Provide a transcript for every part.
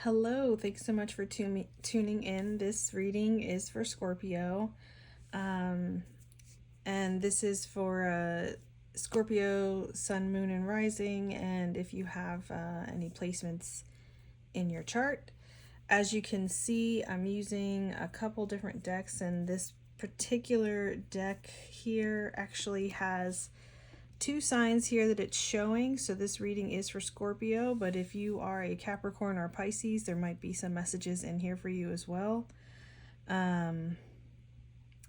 Hello, thanks so much for tuning in. This reading is for Scorpio. Um, and this is for Scorpio, Sun, Moon, and Rising. And if you have any placements in your chart, as you can see, I'm using a couple different decks, and this particular deck here actually has two signs here that it's showing. So this reading is for Scorpio, but if you are a Capricorn or Pisces, there might be some messages in here for you as well. All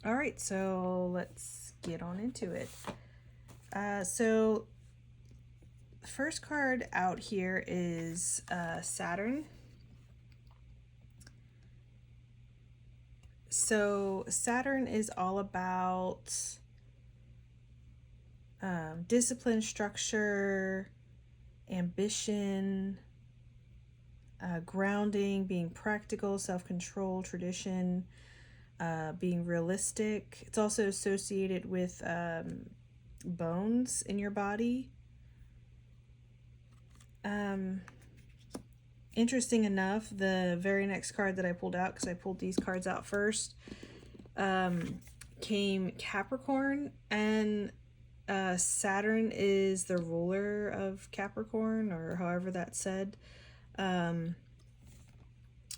right, so let's get on into it. So the first card out here is Saturn. So Saturn is all about discipline, structure, ambition, grounding, being practical, self-control, tradition, being realistic. It's also associated with bones in your body. Interesting enough, the very next card that I pulled out, because I pulled these cards out first, came Capricorn, and Saturn is the ruler of Capricorn, or however that's said.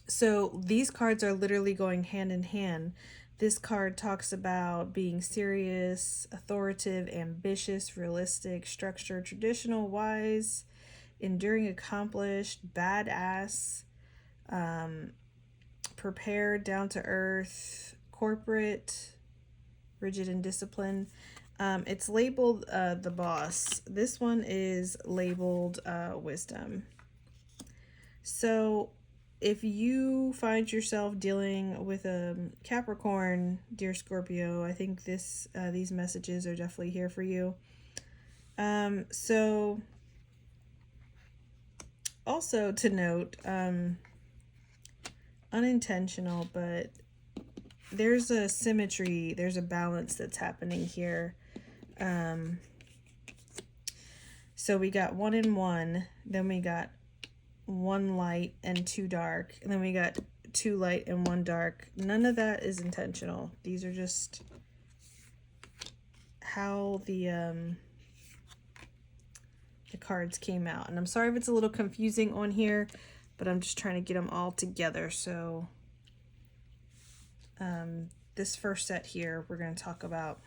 So these cards are literally going hand in hand. This card talks about being serious, authoritative, ambitious, realistic, structured, traditional, wise, enduring, accomplished, badass, prepared, down to earth, corporate, rigid, and disciplined. It's labeled the boss. This one is labeled wisdom. So if you find yourself dealing with a Capricorn, dear Scorpio, I think these messages are definitely here for you. So also to note, unintentional, but there's a symmetry, there's a balance that's happening here. So we got 1 and 1, then we got 1 light and 2 dark, and then we got 2 light and 1 dark. None of that is intentional. These are just how the cards came out. And I'm sorry if it's a little confusing on here, but I'm just trying to get them all together. So this first set here we're going to talk about.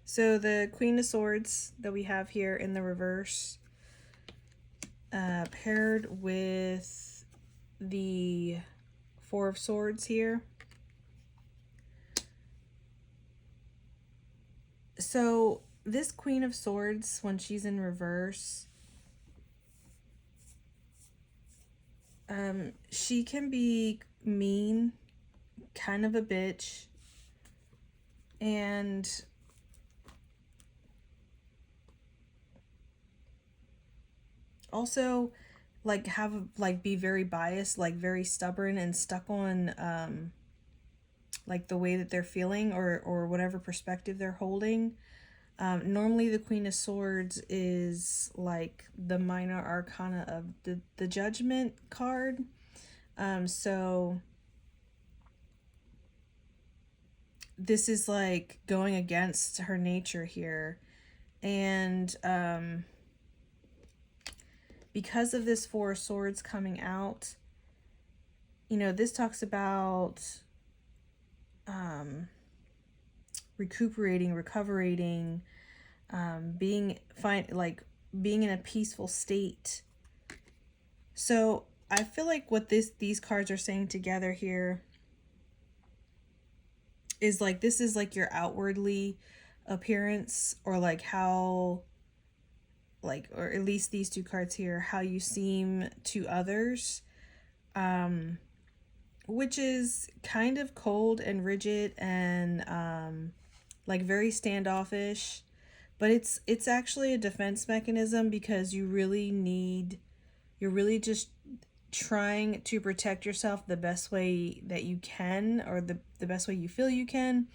So the Queen of Swords that we have here in the reverse, paired with the Four of Swords here. So this Queen of Swords, when she's in reverse, she can be mean, kind of a bitch, and also be very biased, like very stubborn and stuck on like the way that they're feeling, or whatever perspective they're holding. Normally the Queen of Swords is like the minor arcana of the Judgment card. So this is like going against her nature here. And because of this Four of Swords coming out, you know, this talks about recuperating, being in a peaceful state. So I feel like what these cards are saying together here is like, this is like your outwardly appearance, or like how, like, or at least these two cards here, how you seem to others, which is kind of cold and rigid and like very standoffish, but it's actually a defense mechanism, because you're really just trying to protect yourself the best way that you can, or the best way you feel you can,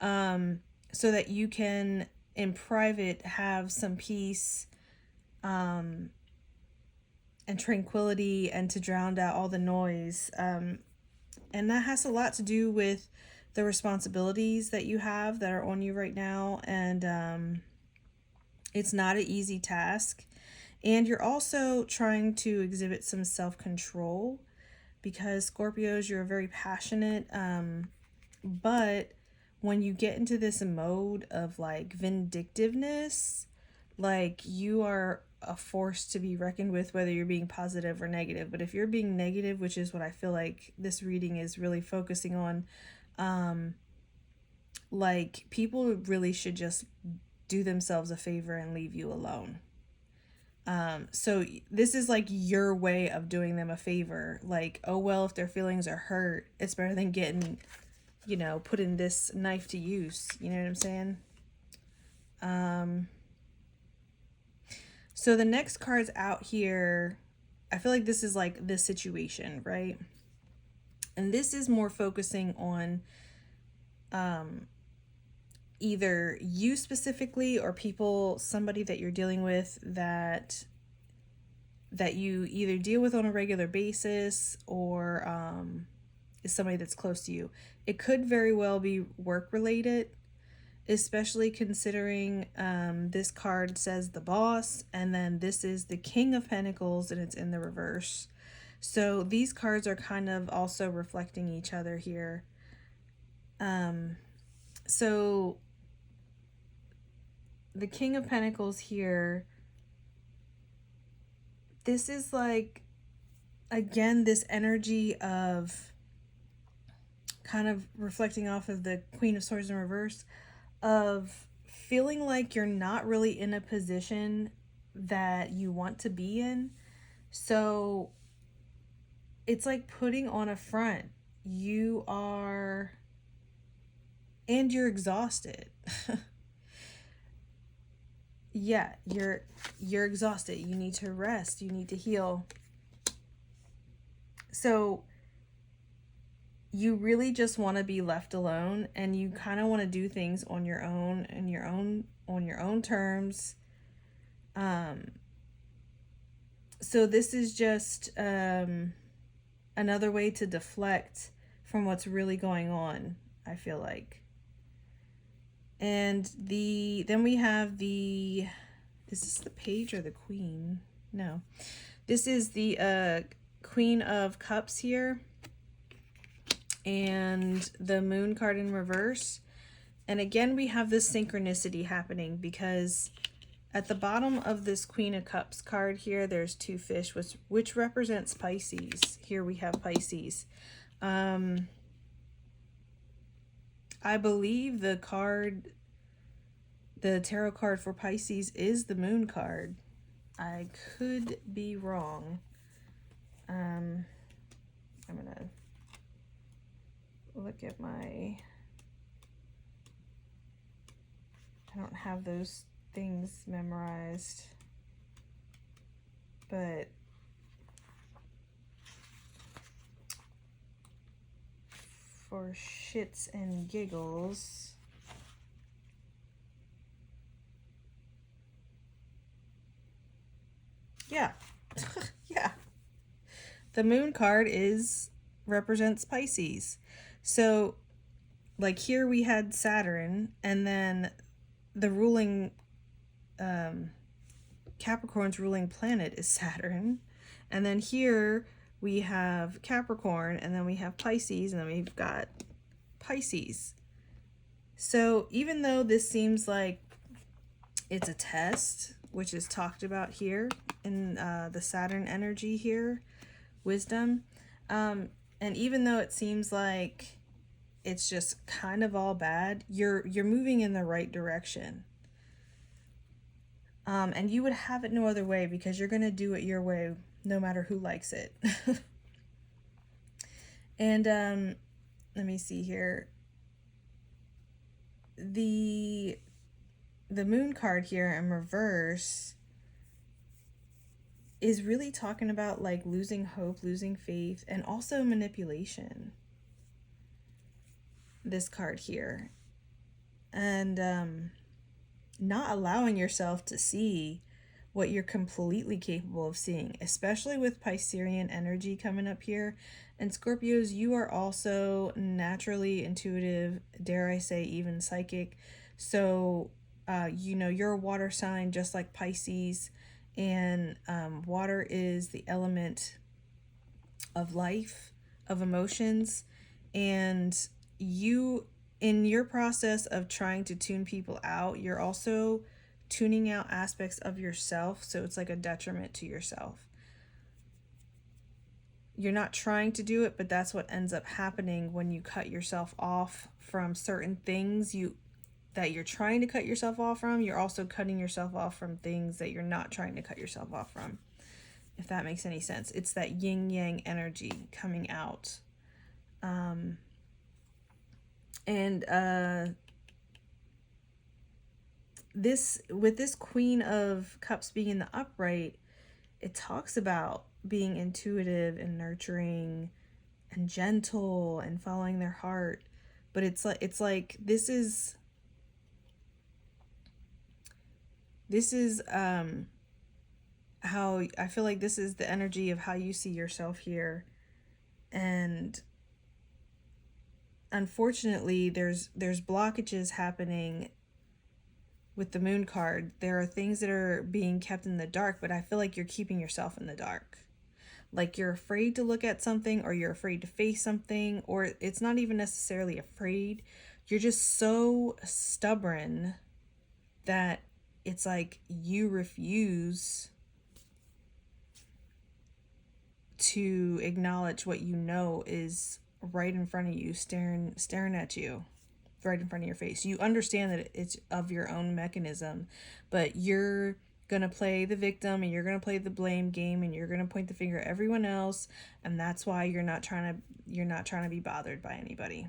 so that you can in private have some peace, and tranquility, and to drown out all the noise. And that has a lot to do with the responsibilities that you have that are on you right now. And it's not an easy task. And you're also trying to exhibit some self-control because Scorpios, you're very passionate. But when you get into this mode of like vindictiveness, like you are a force to be reckoned with, whether you're being positive or negative. But if you're being negative, which is what I feel like this reading is really focusing on, like people really should just do themselves a favor and leave you alone. So this is like your way of doing them a favor. Like, oh well, if their feelings are hurt, it's better than getting, putting this knife to use. You know what I'm saying? So the next cards out here, I feel like this is like this situation, right? And this is more focusing on either you specifically or people, somebody that you're dealing with that you either deal with on a regular basis or is somebody that's close to you. It could very well be work related, especially considering this card says the boss, and then this is the King of Pentacles and it's in the reverse. So these cards are kind of also reflecting each other here. So the King of Pentacles here, this is like, again, this energy of kind of reflecting off of the Queen of Swords in reverse, of feeling like you're not really in a position that you want to be in. So it's like putting on a front. You are, and you're exhausted. Yeah, you're exhausted. You need to rest. You need to heal. So you really just want to be left alone, and you kind of want to do things on your own and on your own terms. So this is just another way to deflect from what's really going on, I feel like. And then we have is this the page or the queen? No, this is the Queen of Cups here, and the Moon card in reverse. And again, we have this synchronicity happening because at the bottom of this Queen of Cups card here, there's two fish, which represents Pisces. Here we have Pisces. I believe the tarot card for Pisces is the Moon card. I could be wrong. I'm gonna look at I don't have those things memorized, but for shits and giggles, yeah. Yeah, the Moon card represents Pisces. So like here we had Saturn, and then the ruling Capricorn's ruling planet is Saturn, and then here we have Capricorn, and then we have Pisces, and then we've got Pisces. So even though this seems like it's a test, which is talked about here in the Saturn energy here, wisdom, and even though it seems like it's just kind of all bad, you're moving in the right direction. And you would have it no other way, because you're going to do it your way no matter who likes it. And let me see here. The Moon card here in reverse is really talking about like losing hope, losing faith, and also manipulation. This card here. And not allowing yourself to see what you're completely capable of seeing, especially with Piscean energy coming up here. And Scorpios, you are also naturally intuitive, dare I say, even psychic. So, you're a water sign just like Pisces, and water is the element of life, of emotions, and you, in your process of trying to tune people out, you're also tuning out aspects of yourself, so it's like a detriment to yourself. You're not trying to do it, but that's what ends up happening when you cut yourself off from certain things that you're trying to cut yourself off from. You're also cutting yourself off from things that you're not trying to cut yourself off from, if that makes any sense. It's that yin yang energy coming out. This, with this Queen of Cups being in the upright, it talks about being intuitive and nurturing and gentle and following their heart. But it's like this is how I feel like this is the energy of how you see yourself here. And unfortunately, there's blockages happening with the moon card. There are things that are being kept in the dark, but I feel like you're keeping yourself in the dark. Like you're afraid to look at something, or you're afraid to face something, or it's not even necessarily afraid. You're just so stubborn that it's like you refuse to acknowledge what you know is right in front of you, staring at you, right in front of your face. You understand that it's of your own mechanism, but you're gonna play the victim, and you're gonna play the blame game, and you're gonna point the finger at everyone else, and that's why you're not trying to be bothered by anybody.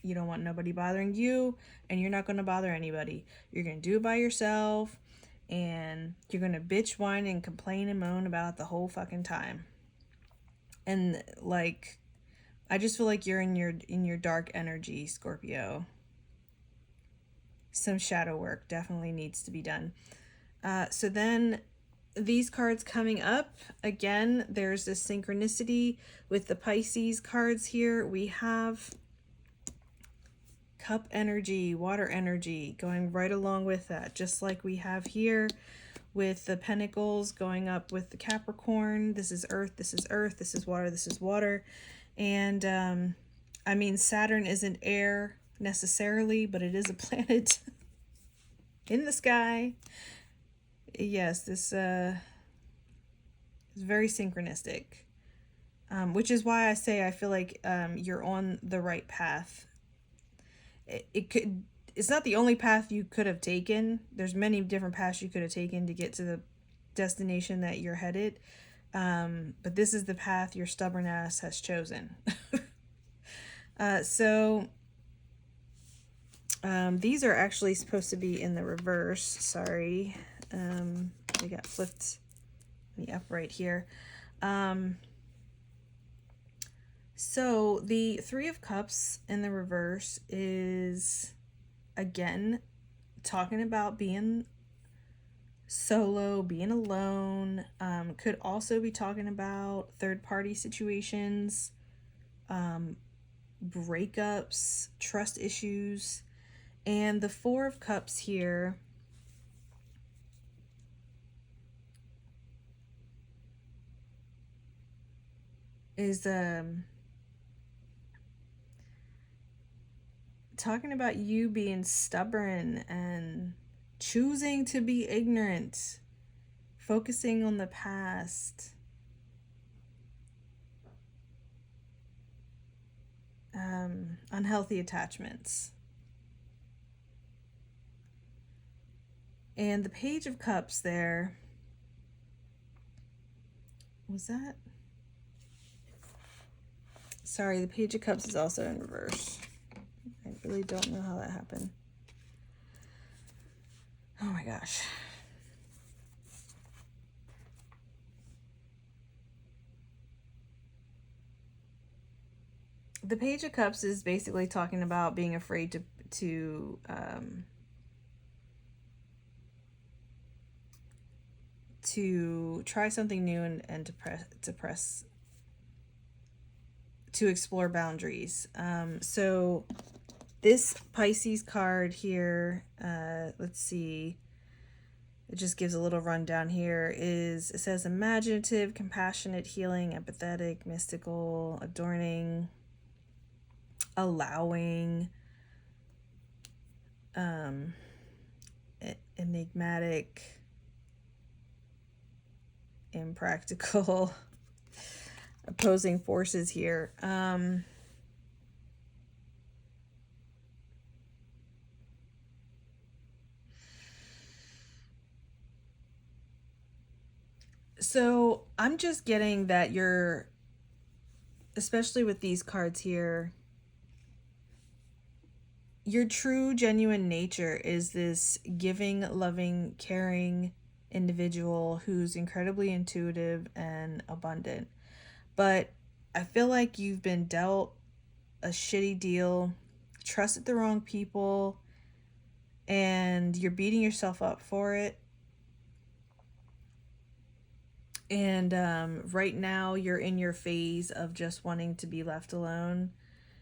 You don't want nobody bothering you, and you're not gonna bother anybody. You're gonna do it by yourself, and you're gonna bitch, whine, and complain and moan about it the whole fucking time. And like, I just feel like you're in your dark energy, Scorpio. Some shadow work definitely needs to be done. So then these cards coming up, again, there's this synchronicity with the Pisces cards here. We have cup energy, water energy going right along with that, just like we have here with the Pentacles going up with the Capricorn. This is earth, this is earth, this is water, this is water. And I mean, Saturn isn't air necessarily, but it is a planet in the sky. Yes, this is very synchronistic, which is why I say I feel like you're on the right path. It's not the only path you could have taken. There's many different paths you could have taken to get to the destination that you're headed. But this is the path your stubborn ass has chosen. So these are actually supposed to be in the reverse. Sorry. They got flipped in the upright here. So the Three of Cups in the reverse is, again, talking about being solo, being alone. Could also be talking about third-party situations, breakups, trust issues. And the Four of Cups here is talking about you being stubborn and choosing to be ignorant, focusing on the past, unhealthy attachments. And the Page of Cups there, was that? Sorry, the Page of Cups is also in reverse. I really don't know how that happened. Oh my gosh. The Page of Cups is basically talking about being afraid to to try something new and to explore boundaries. So this Pisces card here, let's see, it just gives a little rundown here, it says imaginative, compassionate, healing, empathetic, mystical, adorning, allowing, enigmatic, impractical, opposing forces here. So I'm just getting that you're, especially with these cards here, your true, genuine nature is this giving, loving, caring individual who's incredibly intuitive and abundant. But I feel like you've been dealt a shitty deal, trusted the wrong people, and you're beating yourself up for it. And right now you're in your phase of just wanting to be left alone.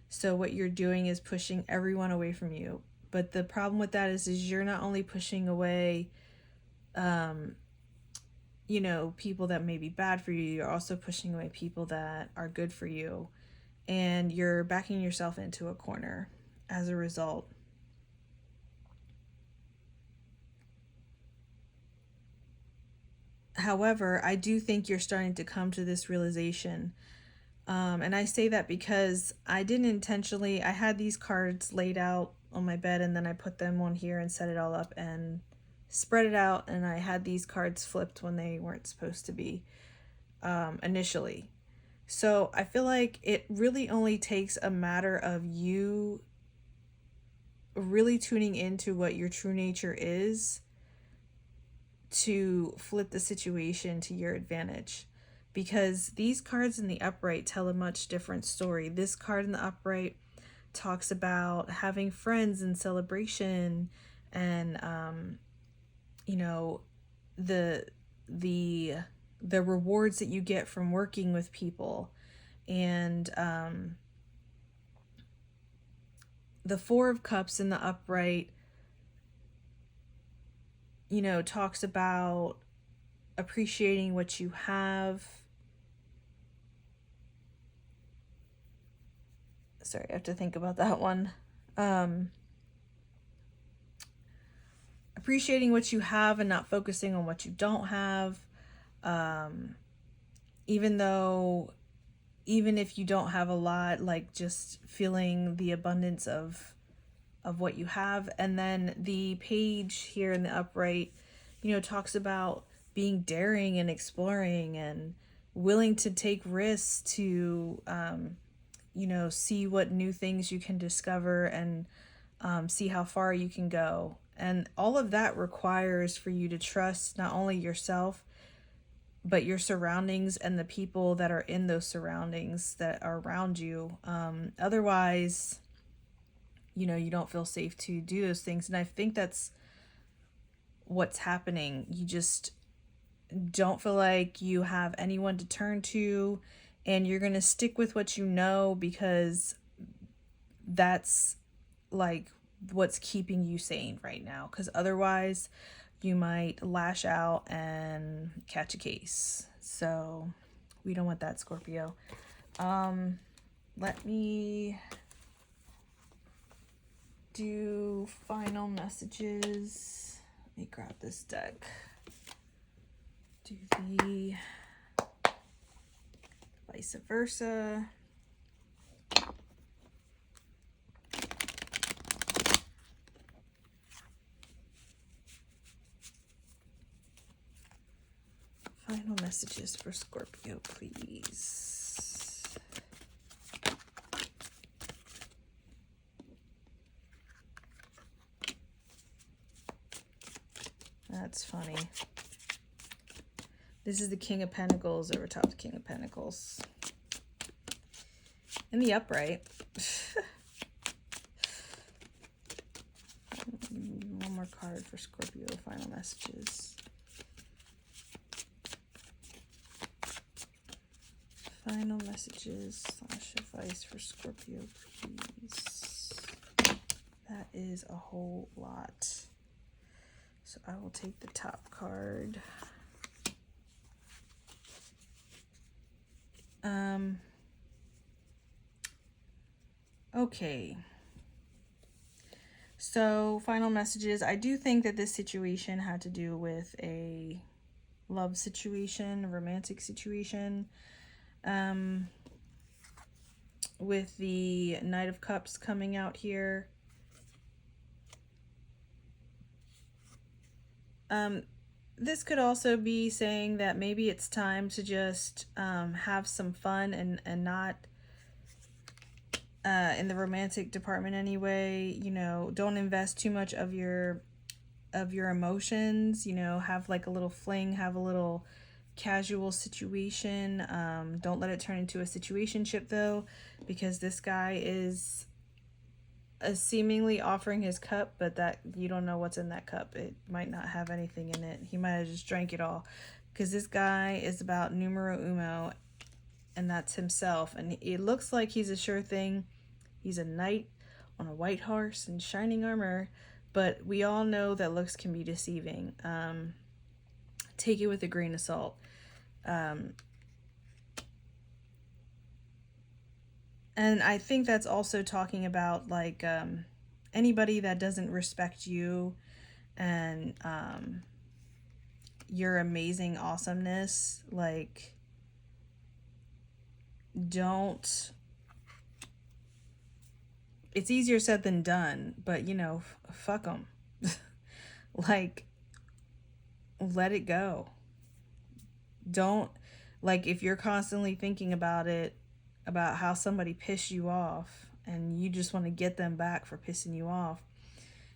So what you're doing is pushing everyone away from you. But the problem with that is you're not only pushing away, people that may be bad for you, you're also pushing away people that are good for you. And you're backing yourself into a corner as a result. However, I do think you're starting to come to this realization. And I say that because I didn't intentionally, I had these cards laid out on my bed and then I put them on here and set it all up and spread it out. And I had these cards flipped when they weren't supposed to be initially. So I feel like it really only takes a matter of you really tuning into what your true nature is to flip the situation to your advantage. Because these cards in the upright tell a much different story. This card in the upright talks about having friends and celebration and the rewards that you get from working with people. And the Four of Cups in the upright, talks about appreciating what you have. Sorry, I have to think about that one. Appreciating what you have and not focusing on what you don't have. Even if you don't have a lot, like just feeling the abundance of what you have. And then the page here in the upright, talks about being daring and exploring and willing to take risks to, see what new things you can discover and see how far you can go. And all of that requires for you to trust not only yourself, but your surroundings and the people that are in those surroundings that are around you. Otherwise, you don't feel safe to do those things. And I think that's what's happening. You just don't feel like you have anyone to turn to, and you're going to stick with what you know because that's like what's keeping you sane right now. Because otherwise you might lash out and catch a case. So we don't want that, Scorpio. Let me do final messages. Let me grab this deck. Do the vice versa. Final messages for Scorpio, please. That's funny. This is the King of Pentacles over top the King of Pentacles. In the upright. One more card for Scorpio, final messages. Final messages / advice for Scorpio, please. That is a whole lot. So I will take the top card. Okay. So final messages. I do think that this situation had to do with a love situation, a romantic situation. With the Knight of Cups coming out here. This could also be saying that maybe it's time to just have some fun and not in the romantic department anyway. You know, don't invest too much of your emotions. You know, have like a little fling, have a little casual situation. Don't let it turn into a situationship though, because this guy is seemingly offering his cup, but that you don't know what's in that cup. It might not have anything in it. He might have just drank it all, because this guy is about numero uno, and that's himself. And it looks like he's a sure thing. He's a knight on a white horse in shining armor, but we all know that looks can be deceiving. Take it with a grain of salt. And I think that's also talking about like anybody that doesn't respect you and your amazing awesomeness. Like, don't. It's easier said than done, but you know, fuck them. Like, let it go. Don't, like, if you're constantly thinking about it, about how somebody pissed you off and you just want to get them back for pissing you off,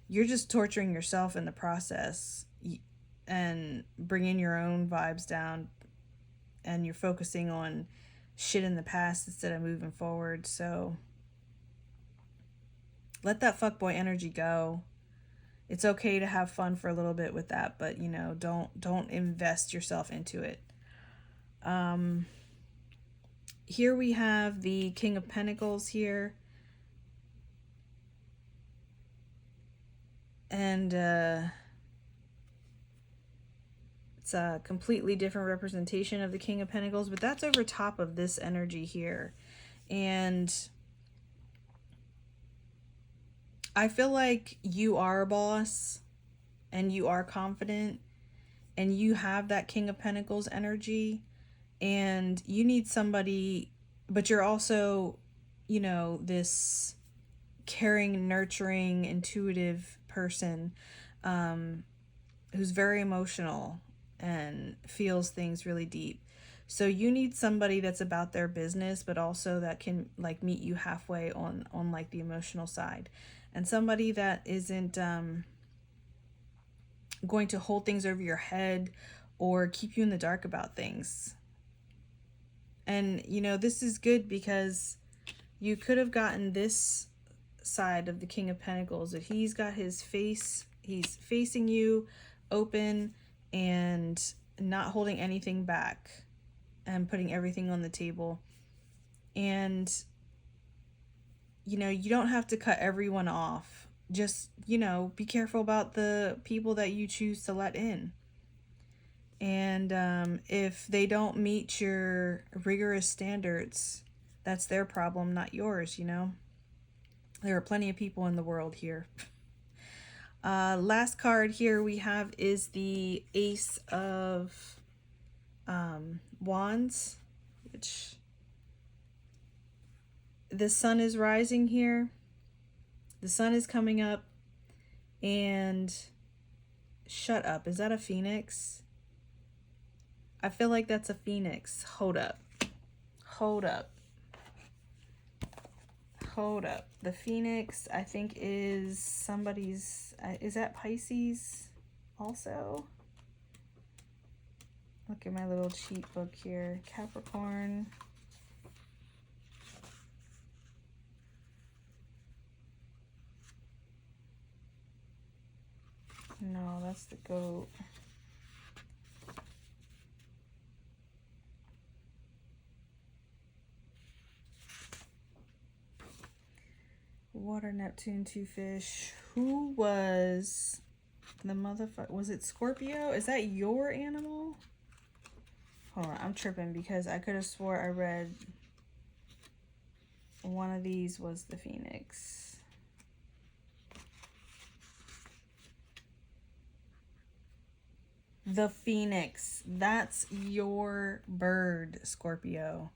you're just torturing yourself in the process and bringing your own vibes down, and you're focusing on shit in the past instead of moving forward. So let that fuckboy energy go. It's okay to have fun for a little bit with that, but you know, don't invest yourself into it. Here we have the King of Pentacles here. And it's a completely different representation of the King of Pentacles, but that's over top of this energy here. And I feel like you are a boss and you are confident and you have that King of Pentacles energy, and you need somebody, but you're also, you know, this caring, nurturing, intuitive person who's very emotional and feels things really deep. So you need somebody that's about their business, but also that can like meet you halfway on like the emotional side, and somebody that isn't going to hold things over your head or keep you in the dark about things. And you know, this is good because you could have gotten this side of the King of Pentacles. If he's got his face, he's facing you open and not holding anything back and putting everything on the table. And you know, you don't have to cut everyone off. Just, you know, be careful about the people that you choose to let in. And if they don't meet your rigorous standards, that's their problem, not yours, you know. There are plenty of people in the world here. Last card here we have is the Ace of Wands, which the sun is rising here. The sun is coming up, and shut up. Is that a phoenix? I feel like that's a phoenix. Hold up. Hold up. Hold up. The phoenix, I think, is somebody's... is that Pisces also? Look at my little cheat book here. Capricorn. No, that's the goat. water, Neptune, 2 fish. Who was the motherfucker? Was it Scorpio? Is that your animal? Hold on, I'm tripping because I could have swore I read one of these was the Phoenix. The Phoenix. That's your bird, Scorpio.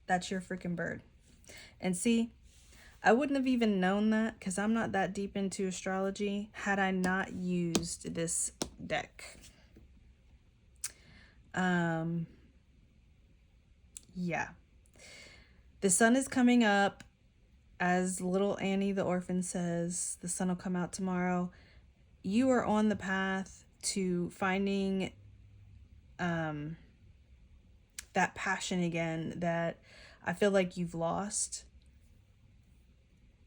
That's your freaking bird. And see, I wouldn't have even known that because I'm not that deep into astrology had I not used this deck. Yeah. The sun is coming up. As little Annie the orphan says, the sun will come out tomorrow. You are on the path to finding that passion again that I feel like you've lost.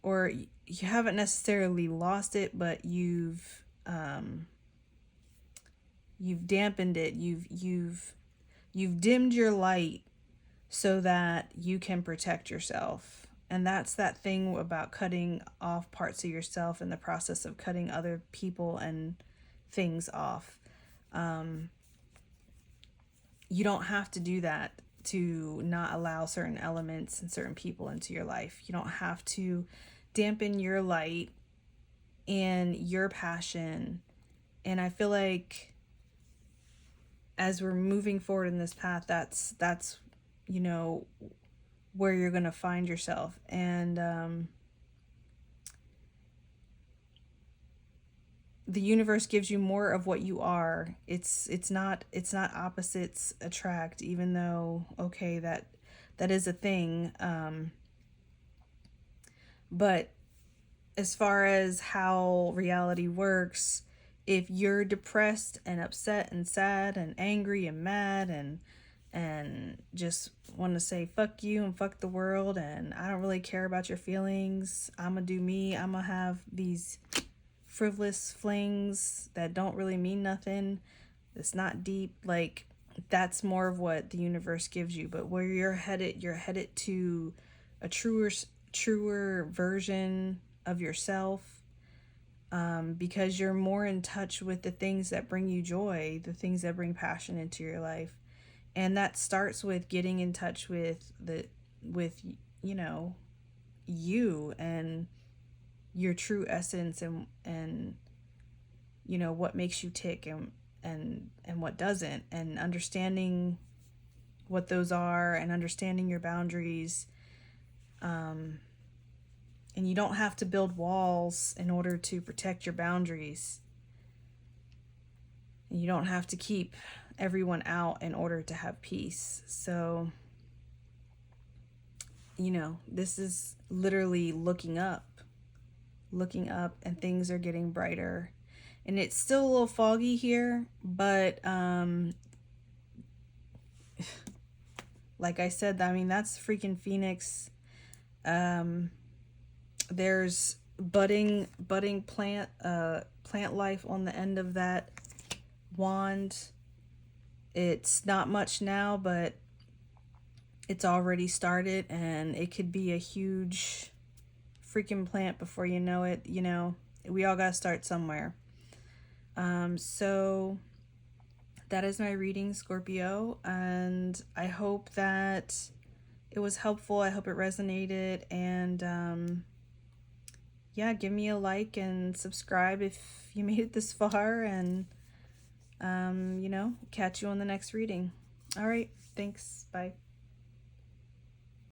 Or you haven't necessarily lost it, but you've dampened it. You've dimmed your light so that you can protect yourself. And that's that thing about cutting off parts of yourself in the process of cutting other people and things off. You don't have to do that to not allow certain elements and certain people into your life. You don't have to dampen your light and your passion. And I feel like as we're moving forward in this path, that's you know, where you're going to find yourself. And the universe gives you more of what you are. It's not opposites attract, even though, okay, that is a thing. But as far as how reality works, if you're depressed and upset and sad and angry and mad and just want to say fuck you and fuck the world and I don't really care about your feelings, I'm gonna do me, I'm gonna have these frivolous flings that don't really mean nothing, it's not deep, like that's more of what the universe gives you. But where you're headed to a truer version of yourself, because you're more in touch with the things that bring you joy, the things that bring passion into your life. And that starts with getting in touch with you know, you and your true essence and you know what makes you tick and what doesn't, and understanding what those are and understanding your boundaries. And you don't have to build walls in order to protect your boundaries. And you don't have to keep everyone out in order to have peace. So, you know, this is literally looking up, and things are getting brighter. And it's still a little foggy here, but like I said, I mean, that's freaking Phoenix. There's budding plant life on the end of that wand. It's not much now, but it's already started, and it could be a huge freaking plant before you know it. You know, we all gotta start somewhere. So that is my reading, Scorpio, and I hope that it was helpful. I hope it resonated, and yeah, give me a like and subscribe if you made it this far, and you know, catch you on the next reading. All right, thanks, bye.